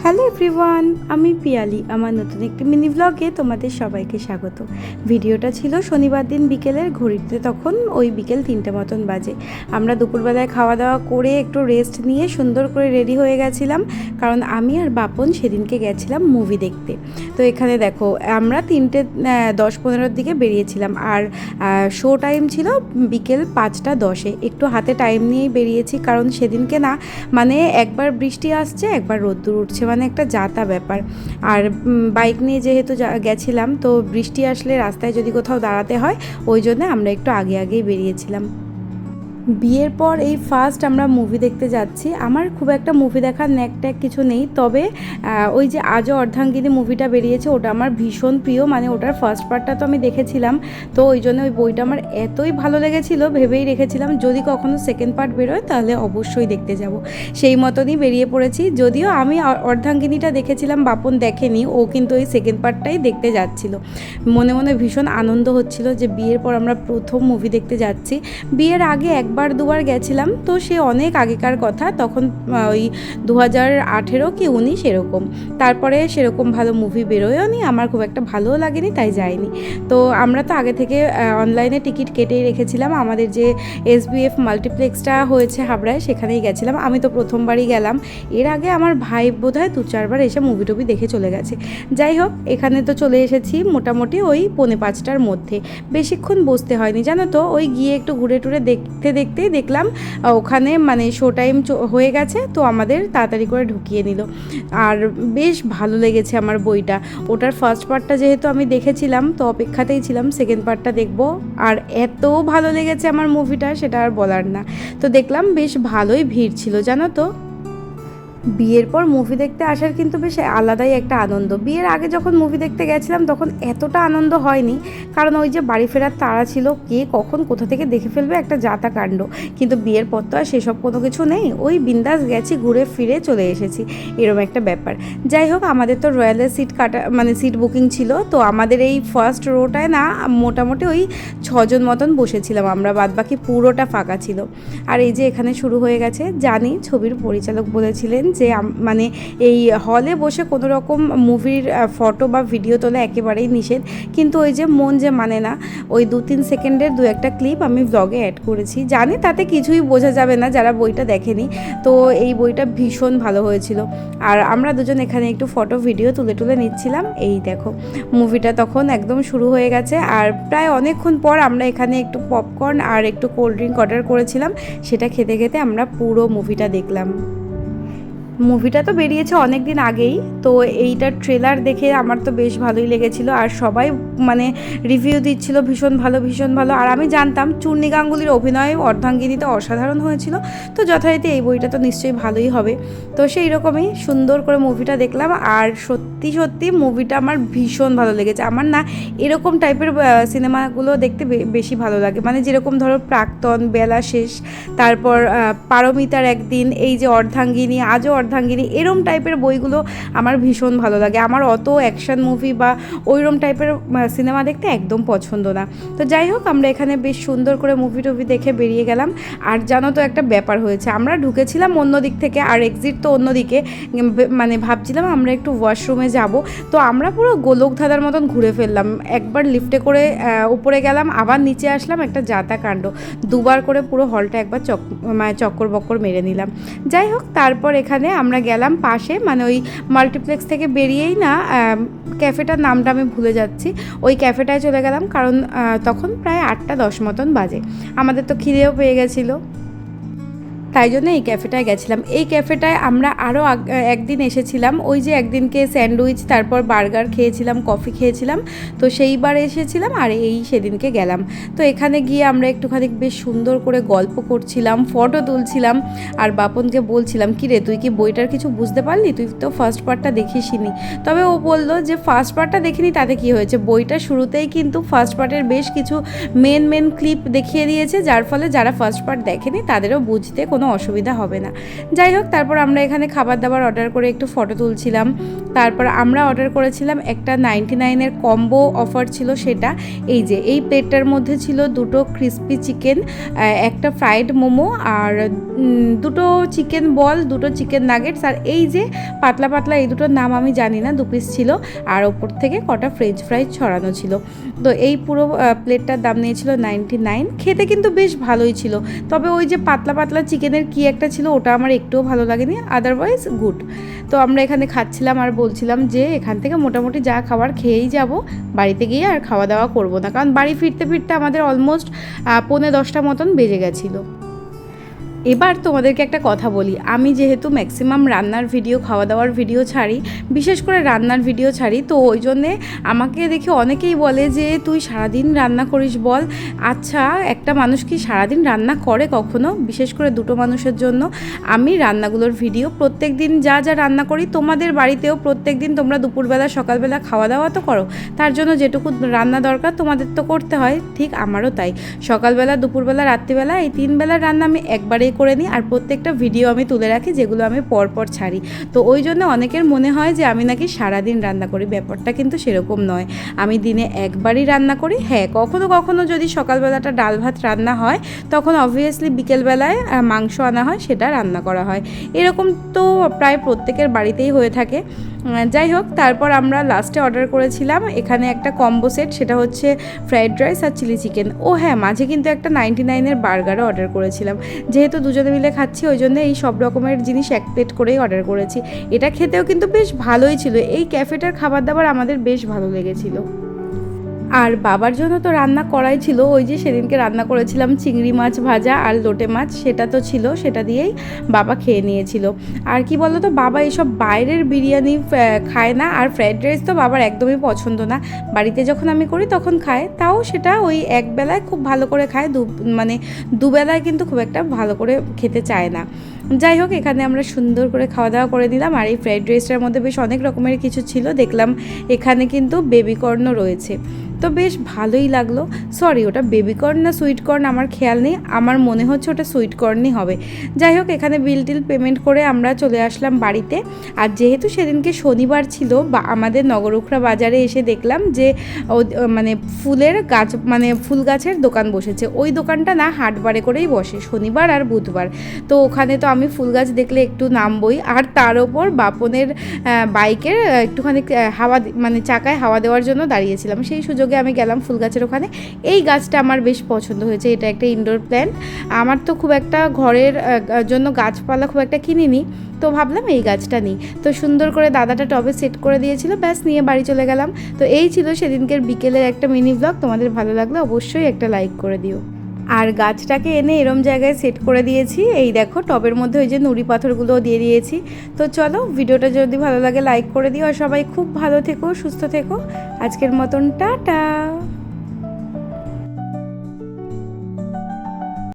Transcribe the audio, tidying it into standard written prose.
Hello everyone, আমি পিয়ালি। আমার নতুন একটি মিনি ব্লগে তোমাদের সবাইকে স্বাগত। ভিডিওটা ছিল শনিবার দিন বিকেলের, ঘড়িতে তখন ওই বিকেল 3টে মতন বাজে। আমরা দুপুরবেলায় খাওয়া দাওয়া করে একটু রেস্ট নিয়ে সুন্দর করে রেডি হয়ে গেছিলাম, কারণ আমি আর বাপন সেদিনকে গেছিলাম মুভি দেখতে। তো এখানে দেখো, আমরা 3:10-15 দিকে বেরিয়েছিলাম, আর শো টাইম ছিল বিকেল 5:10। একটু হাতে টাইম নিয়েই বেরিয়েছি, কারণ সেদিনকে না মানে একবার বৃষ্টি আসছে একবার রোদ্দুর উঠছে, মানে একটা যাতা ব্যাপার। আর বাইক নিয়ে যেহেতু গেছিলাম, তো বৃষ্টি আসলে রাস্তায় যদি কোথাও দাঁড়াতে হয়, ওই জন্য আমরা একটু আগেই বেরিয়েছিলাম। বিয়ের পর এই ফার্স্ট আমরা মুভি দেখতে যাচ্ছি। আমার খুব একটা মুভি দেখার ন্যাক কিছু নেই, তবে ওই যে আজও অর্ধাঙ্গিনী মুভিটা বেরিয়েছে, ওটা আমার ভীষণ প্রিয়। মানে ওটার ফার্স্ট পার্টটা তো আমি দেখেছিলাম, তো ওই জন্য ওই বইটা আমার এতই ভালো লেগেছিল, ভেবেই রেখেছিলাম যদি কখনো সেকেন্ড পার্ট বেরোয় তাহলে অবশ্যই দেখতে যাব। সেই মতনই বেরিয়ে পড়েছি। যদিও আমি অর্ধাঙ্গিনীটা দেখেছিলাম, বাপন দেখেনি, ও কিন্তু ওই সেকেন্ড পার্টটাই দেখতে যাচ্ছিল। মনে মনে ভীষণ আনন্দ হচ্ছিল যে বিয়ের পর আমরা প্রথম মুভি দেখতে যাচ্ছি। বিয়ের আগে একবার দুবার গেছিলাম, তো সে অনেক আগেকার কথা, তখন ওই 2018 কি 19 এরকম। তারপরে সেরকম ভালো মুভি বেরোয়ও নি, আমার খুব একটা ভালোও লাগেনি, তাই যাইনি। তো আমরা তো আগে থেকে অনলাইনে টিকিট কেটেই রেখেছিলাম। আমাদের যে SBF মাল্টিপ্লেক্সটা হয়েছে হাবড়ায়, সেখানেই গেছিলাম। আমি তো প্রথমবারই গেলাম। এর আগে আমার ভাই বোধহয় 2-4 বার এসে মুভি টুভি দেখে চলে গেছে। যাই হোক, এখানে তো চলে এসেছি মোটামুটি ওই 4:45টার মধ্যে। বেশিক্ষণ বসতে হয়নি জানো তো, ওই গিয়ে একটু ঘুরে টুরে দেখতেই দেখলাম ওখানে মানে শো টাইম হয়ে গেছে, তো আমাদের তাড়াতাড়ি করে ঢুকিয়ে নিল। আর বেশ ভালো লেগেছে আমার বইটা। ওটার ফার্স্ট পার্টটা যেহেতু আমি দেখেছিলাম, তো অপেক্ষাতেই ছিলাম সেকেন্ড পার্টটা দেখব। আর এত ভালো লেগেছে আমার মুভিটা, সেটা আর বলার না। তো দেখলাম বেশ ভালোই ভিড় ছিল জানো তো। বিয়ের পর মুভি দেখতে আসার কিন্তু বেশ আলাদাই একটা আনন্দ। বিয়ের আগে যখন মুভি দেখতে গেছিলাম তখন এতটা আনন্দ হয়নি, কারণ ওই যে বাড়ি ফেরার তাড়া ছিল, কে কখন কোথা থেকে দেখে ফেলবে, একটা যাতা কাণ্ড। কিন্তু বিয়ের পর তো আর সেসব কোনো কিছু নেই, ওই বিন্দাস গেছি, ঘুরে ফিরে চলে এসেছি, এরকম একটা ব্যাপার। যাই হোক, আমাদের তো রয়্যালের সিট কাটা মানে সিট বুকিং ছিল, তো আমাদের এই ফার্স্ট রোটায় না মোটামুটি ওই 6জন মতন বসেছিলাম আমরা, বাদবাকি পুরোটা ফাঁকা ছিল। আর এই যে এখানে শুরু হয়ে গেছে। জানি ছবির পরিচালক বলেছিলেন যে মানে এই হলে বসে কোনো রকম মুভির ফটো বা ভিডিও তোলা একেবারেই নিষেধ, কিন্তু ওই যে মন যে মানে না, ওই 2-3 সেকেন্ডের 2-একটা ক্লিপ আমি ব্লগে অ্যাড করেছি। জানি তাতে কিছুই বোঝা যাবে না যারা বইটা দেখেনি, তো এই বইটা ভীষণ ভালো হয়েছিল। আর আমরা দুজন এখানে একটু ফটো ভিডিও তুলে নিচ্ছিলাম। এই দেখো, মুভিটা তখন একদম শুরু হয়ে গেছে, আর প্রায় অনেকক্ষণ পর আমরা এখানে একটু পপকর্ন আর একটু কোল্ড ড্রিঙ্ক অর্ডার করেছিলাম। সেটা খেতে খেতে আমরা পুরো মুভিটা দেখলাম। মুভিটা তো বেরিয়েছে অনেক দিন আগেই, তো এইটার ট্রেলার দেখে আমার তো বেশ ভালোই লেগেছিল। আর সবাই মানে রিভিউ দিচ্ছিল ভীষণ ভালো ভীষণ ভালো। আর আমি জানতাম চূর্ণী গাঙ্গুলির অভিনয় অর্ধাঙ্গিনীতে অসাধারণ হয়েছিল, তো যথারীতি এই বইটা তো নিশ্চয়ই ভালোই হবে। তো সেই রকমই সুন্দর করে মুভিটা দেখলাম। আর সত্যি সত্যি মুভিটা আমার ভীষণ ভালো লেগেছে। আমার না এরকম টাইপের সিনেমাগুলো দেখতে বেশি ভালো লাগে, মানে যেরকম ধরো প্রাক্তন, বেলা শেষ, তারপর পারমিতার একদিন, এই যে অর্ধাঙ্গিনী, আজও অর্ধাঙ্গিনী, এরম টাইপের বইগুলো আমার ভীষণ ভালো লাগে। আমার অত অ্যাকশন মুভি বা ওইরম টাইপের সিনেমা দেখতে একদম পছন্দ না। তো যাই হোক, আমরা এখানে বেশ সুন্দর করে মুভি টুভি দেখে বেরিয়ে গেলাম। আর জানো তো একটা ব্যাপার হয়েছে, আমরা ঢুকেছিলাম অন্য দিক থেকে, আর এক্সিট তো অন্যদিকে। মানে ভাবছিলাম আমরা একটু ওয়াশরুমে যাব, তো আমরা পুরো গোলকধাঁধার মতন ঘুরে ফেললাম। একবার লিফটে করে উপরে গেলাম, আবার নিচে আসলাম, একটা যাতা কাণ্ড। দুবার করে পুরো হলটা একবার চক্কর বক্কর মেরে নিলাম। যাই হোক, তারপর এখানে আমরা গেলাম পাশে, মানে ওই মাল্টিপ্লেক্স থেকে বেরিয়েই না, ক্যাফেটার নামটা আমি ভুলে যাচ্ছি, ওই ক্যাফেটায় চলে গেলাম, কারণ তখন প্রায় 8:10 মতন বাজে। আমাদের তো খিদেও পেয়ে গেছিলো, তাই জন্য এই ক্যাফেটায় গেছিলাম। এই ক্যাফেটায় আমরা আরও একদিন এসেছিলাম, ওই যে একদিনকে স্যান্ডউইচ তারপর বার্গার খেয়েছিলাম, কফি খেয়েছিলাম, তো সেইবার এসেছিলাম, আর এই সেদিনকে গেলাম। তো এখানে গিয়ে আমরা একটুখানি বেশ সুন্দর করে গল্প করছিলাম, ফটো তুলছিলাম। আর বাপনকে বলছিলাম, কি রে তুই কি বইটার কিছু বুঝতে পারলি, তুই তো ফার্স্ট পার্টটা দেখিসনি। তবে ও বললো যে ফার্স্ট পার্টটা দেখিনি তাতে কি হয়েছে, বইটা শুরুতেই কিন্তু ফার্স্ট পার্টের বেশ কিছু মেন ক্লিপ দেখিয়ে দিয়েছে, যার ফলে যারা ফার্স্ট পার্ট দেখেনি তাদেরও বুঝতে কোনো কোনো অসুবিধা হবে না। যাই হোক, তারপর আমরা এখানে খাবার দাবার অর্ডার করে একটু ফটো তুলছিলাম। তারপর আমরা অর্ডার করেছিলাম একটা 99-এর কম্বো অফার ছিল সেটা। এই যে এই প্লেটটার মধ্যে ছিল দুটো ক্রিস্পি চিকেন, একটা ফ্রাইড মোমো আর দুটো চিকেন বল, দুটো চিকেন নাগেটস, আর এই যে পাতলা পাতলা এই দুটোর নাম আমি জানি না, 2 পিস ছিল, আর ওপর থেকে কটা ফ্রেঞ্চ ফ্রাইজ ছড়ানো ছিল। তো এই পুরো প্লেটটার দাম নিয়েছিল 99। খেতে কিন্তু বেশ ভালোই ছিল, তবে ওই যে পাতলা পাতলা চিকেনের কি একটা ছিল ওটা আমার একটুও ভালো লাগেনি, আদারওয়াইজ গুড। তো আমরা এখানে খাচ্ছিলাম আর বলছিলাম যে এখান থেকে মোটামুটি যা খাবার খেয়েই যাব, বাড়িতে গিয়ে আর খাওয়া দাওয়া করবো না, কারণ বাড়ি ফিরতে ফিরতে আমাদের অলমোস্ট 9:45 মতন বেজে গেছিলো। এবার তোমাদেরকে একটা কথা বলি, আমি যেহেতু ম্যাক্সিমাম রান্নার ভিডিও, খাওয়া দাওয়ার ভিডিও ছাড়ি, বিশেষ করে রান্নার ভিডিও ছাড়ি, তো ওই জন্যে আমাকে দেখে অনেকেই বলে যে তুই সারাদিন রান্না করিস বল। আচ্ছা, একটা মানুষ কি সারাদিন রান্না করে কখনো? বিশেষ করে দুটো মানুষের জন্য আমি রান্নাগুলোর ভিডিও প্রত্যেক দিন যা যা রান্না করি, তোমাদের বাড়িতেও প্রত্যেক দিন তোমরা দুপুরবেলা সকালবেলা খাওয়া দাওয়া তো করো, তার জন্য যেটুকু রান্না দরকার তোমাদের তো করতে হয়, ঠিক আমারও তাই। সকালবেলা, দুপুরবেলা, রাত্রিবেলা এই 3 বেলার রান্না আমি একবারেই করে নিই, আর প্রত্যেকটা ভিডিও আমি তুলে রাখি যেগুলো আমি পরপর ছাড়ি। তো ওই জন্য অনেকের মনে হয় যে আমি নাকি সারাদিন রান্না করি, ব্যাপারটা কিন্তু সেরকম নয়। আমি দিনে একবারই রান্না করি। হ্যাঁ, কখনো কখনো যদি সকালবেলাটা ডাল ভাত রান্না হয়, তখন অবভিয়াসলি বিকেলবেলায় মাংস আনা হয়, সেটা রান্না করা হয়। এরকম তো প্রায় প্রত্যেকের বাড়িতেই হয়ে থাকে। যাই হোক, তারপর আমরা লাস্টে অর্ডার করেছিলাম এখানে একটা কম্বো সেট, সেটা হচ্ছে ফ্রাইড রাইস আর চিলি চিকেন। ও হ্যাঁ, মাঝে কিন্তু একটা 99-এর বার্গারও অর্ডার করেছিলাম। যেহেতু দুজনে মিলে খাচ্ছি, ওই জন্য এই সব রকমের জিনিস এক প্লেট করেই অর্ডার করেছি। এটা খেতেও কিন্তু বেশ ভালোই ছিল। এই ক্যাফেটার খাবার দাবার আমাদের বেশ ভালো লেগেছিল। আর বাবার জন্য তো রান্না করাই ছিল, ওই যে সেদিনকে রান্না করেছিলাম চিংড়ি মাছ ভাজা আর লোটে মাছ, সেটা তো ছিল, সেটা দিয়েই বাবা খেয়ে নিয়েছিল। আর কি বলো তো, বাবা এইসব বাইরের বিরিয়ানি খায় না, আর ফ্রাইড রাইস তো বাবার একদমই পছন্দ না। বাড়িতে যখন আমি করি তখন খায়, তাও সেটা ওই একবেলায় খুব ভালো করে খায়, মানে দুবেলায় কিন্তু খুব একটা ভালো করে খেতে চায় না। যাই হোক, এখানে আমরা সুন্দর করে খাওয়া দাওয়া করে নিলাম। আর এই ফ্রাইড রাইসটার মধ্যে বেশ অনেক রকমের কিছু ছিল, দেখলাম এখানে কিন্তু বেবিকর্নও রয়েছে, তো বেশ ভালোই লাগলো। সরি, ওটা বেবিকর্ন না সুইট কর্ন আমার খেয়াল নেই, আমার মনে হচ্ছে ওটা সুইট কর্নই হবে। যাই হোক, এখানে বিল টিল পেমেন্ট করে আমরা চলে আসলাম বাড়িতে। আর যেহেতু সেদিনকে শনিবার ছিল, বা আমাদের নগরুখরা বাজারে এসে দেখলাম যে মানে ফুলের গাছ, মানে ফুল গাছের দোকান বসেছে। ওই দোকানটা না হাটবারে করেই বসে, শনিবার আর বুধবার। তো ওখানে তো আমি ফুল গাছ দেখলে একটু নামবই, আর তার ওপর বাপনের বাইকের একটুখানি হাওয়া, মানে চাকায় হাওয়া দেওয়ার জন্য দাঁড়িয়েছিলাম, সেই সুযোগে আমি গেলাম ফুল গাছের ওখানে। এই গাছটা আমার বেশ পছন্দ হয়েছে, এটা একটা ইনডোর প্ল্যান্ট। আমার তো খুব একটা ঘরের জন্য গাছপালা খুব একটা কিনিনি, তো ভাবলাম এই গাছটা নিই। তো সুন্দর করে দাদাটা টবে সেট করে দিয়েছিল, ব্যাস নিয়ে বাড়ি চলে গেলাম। তো এই ছিল সেদিনকের বিকেলের একটা মিনি ব্লগ। তোমাদের ভালো লাগলে অবশ্যই একটা লাইক করে দিও। আর গাছটাকে এনে এরম জায়গায় সেট করে দিয়েছি, এই দেখো টবের মধ্যে ওই যে নুড়ি পাথরগুলোও দিয়ে দিয়েছি। তো চলো, ভিডিওটা যদি ভালো লাগে লাইক করে দিও, আর সবাই খুব ভালো থেকো, সুস্থ থেকো। আজকের মতন টাটা।